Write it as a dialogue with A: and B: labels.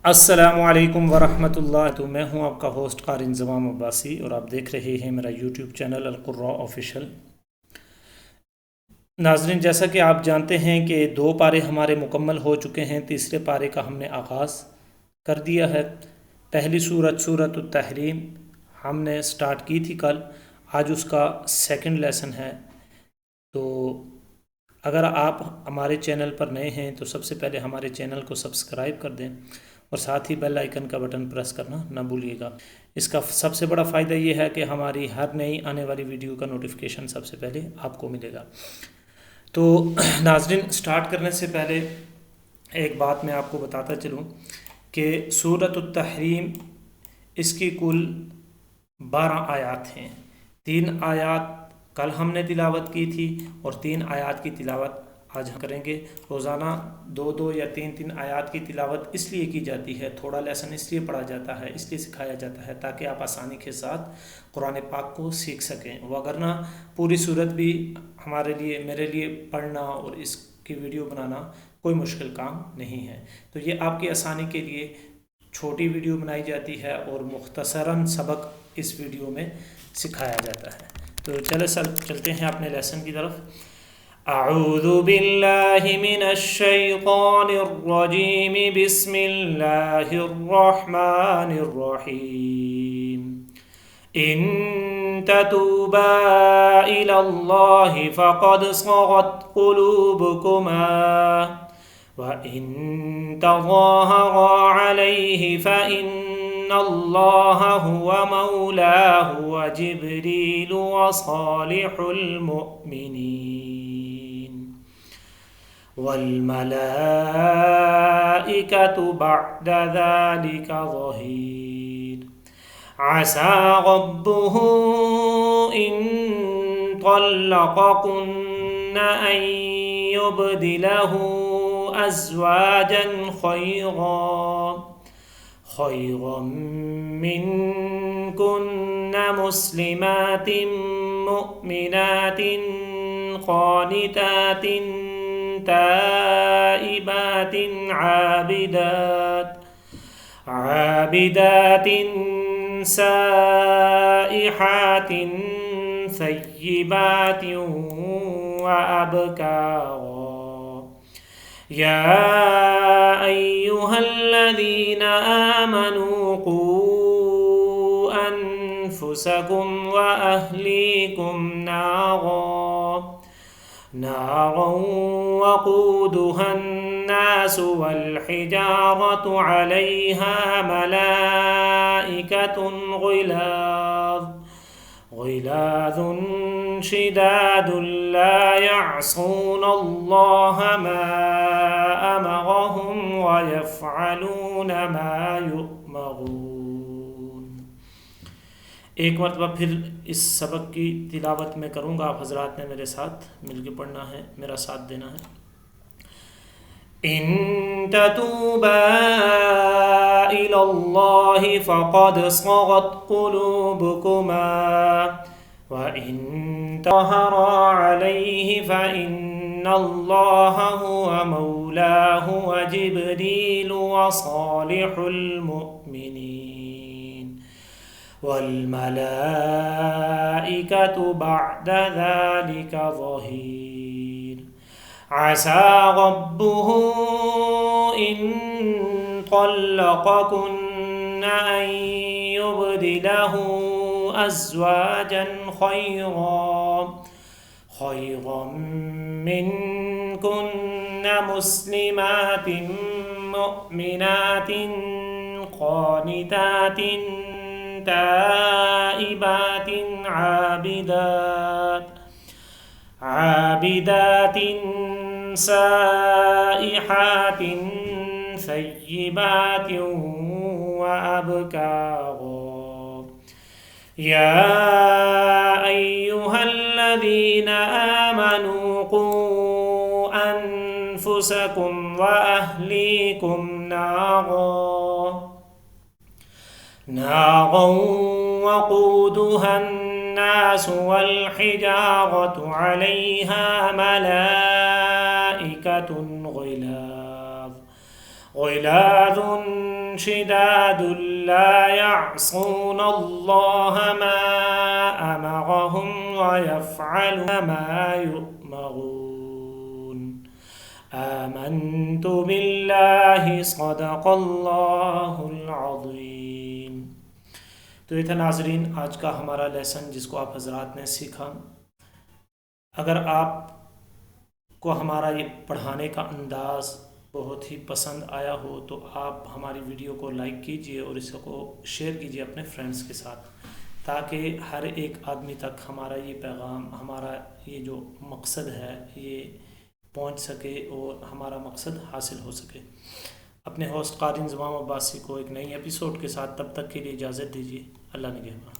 A: अस्सलामुअलैकुम वरहमतुल्लाह। तो मैं हूं आपका होस्ट क़ारी इंज़माम अब्बासी और आप देख रहे हैं मेरा यूट्यूब चैनल अल-क़ुर्रा ऑफिशियल। नाज़रीन, जैसा कि आप जानते हैं कि 2 पारे हमारे मुकम्मल हो चुके हैं। तीसरे पारे का हमने आगाज़ कर दिया है। पहली सूरत अत-तहरीम हमने स्टार्ट की थी कल। आज उसका सेकंड लेसन है। तो अगर आप हमारे चैनल पर नए हैं तो सबसे पहले हमारे चैनल को सब्सक्राइब कर दें और साथ ही बेल आइकन का बटन प्रेस करना ना भूलिएगा। इसका सबसे बड़ा फ़ायदा ये है कि हमारी हर नई आने वाली वीडियो का नोटिफिकेशन सबसे पहले आपको मिलेगा। तो नाज़रीन, स्टार्ट करने से पहले एक बात मैं आपको बताता चलूँ कि सूरत अत-तहरीम इसकी कुल 12 आयात हैं। 3 आयात कल हमने तिलावत की थी और 3 आयात की तिलावत आज हम करेंगे। रोज़ाना 2-2 या 3-3 आयात की तिलावत इसलिए की जाती है, थोड़ा लेसन इसलिए पढ़ा जाता है, इसलिए सिखाया जाता है ताकि आप आसानी के साथ कुरान पाक को सीख सकें। वगरना पूरी सूरत भी हमारे लिए, मेरे लिए पढ़ना और इसकी वीडियो बनाना कोई मुश्किल काम नहीं है। तो ये आपकी आसानी के लिए छोटी वीडियो बनाई जाती है और मुख्तसरन सबक इस वीडियो में सिखाया जाता है। तो चलते हैं अपने लेसन की तरफ। अऊज़ु बिल्लाहि मिनश शैतानिर रजीम, बिस्मिल्लाहिर रहमानिर रहीम। इन ततूबा इलल्लाहि फ़क़द सग़त क़ुलूबुकुमा व इन तज़ाहरा अलैहि फ़इन्नल्लाह हुवा मौलाहु व जिब्रील व सालिहुल मुअ्मिनीन वल मलाइकतु बअद ज़ालिका ज़हीर। असा रब्बुहु इन तल्लक़कुन्न अन युबदिलहु अज़वाजन खैरन मिनकुन्न मुस्लिमातिन मुअमिनातिन क़ानितातिन ताइबातिन आबिदातिन साइहातिन सय्यिबातिन व अबकारा। या अय्युहल्लज़ीना आमनू क़ू अन्फुसकुम व अहलीकुम नारन वक़ूदुहन नासु वल हिजारतु अलैहा मलाइकतुन ग़िलाज़ुन शिदादुन ला यअसूनल्लाह मा अमरहुम व यफ़अलून मा युअमरून। एक मरतबा फिर इस सबक की तिलावत में करूँगा। आप हजरात ने मेरे साथ मिलकर पढ़ना है, मेरा साथ देना है। इन ततूबा इलल्लाहि फ़क़द सग़त क़ुलूबुकुमा व इन तज़ाहरा अलैहि फ़इन्नल्लाह हुवा मौलाहु व जिब्रील व सालिहुल मुअ्मिनीन वल मलाइकतु बअद ज़ालिका ज़हीर। असा रब्बुहु इन तल्लक़कुन्न अन युबदिलहु अज़वाजन खैरन मिनकुन्न मुस्लिमातिन मुअमिनातिन क़ानितातिन ताइबातिन आबिदातिन साइहातिन सय्यिबातिन व अबकारा। या अय्युहल्लज़ीना आमनू क़ू अन्फुसकुम व अहलीकुम नारन वक़ूदुहन नासु वल हिजारतु अलैहा मलाइकतुन ग़िलाज़ुन शिदादुल ला यअसून अल्लाह मा अमरहुम व यफ़अलून मा युअमरून। आमन्तु बिल्लाहि सदक़ल्लाहुल अज़ीम। तो ये था नाज़रीन आज का हमारा लेसन जिसको आप हज़रात ने सीखा। अगर आपको हमारा ये पढ़ाने का अंदाज़ बहुत ही पसंद आया हो तो आप हमारी वीडियो को लाइक कीजिए और इसको शेयर कीजिए अपने फ्रेंड्स के साथ, ताकि हर एक आदमी तक हमारा ये पैगाम, हमारा ये जो मकसद है ये पहुंच सके और हमारा मकसद हासिल हो सके। अपने होस्ट क़ारी इंज़माम अब्बासी को एक नई एपिसोड के साथ तब तक के लिए इजाज़त दीजिए। अल्लाह निगहबान।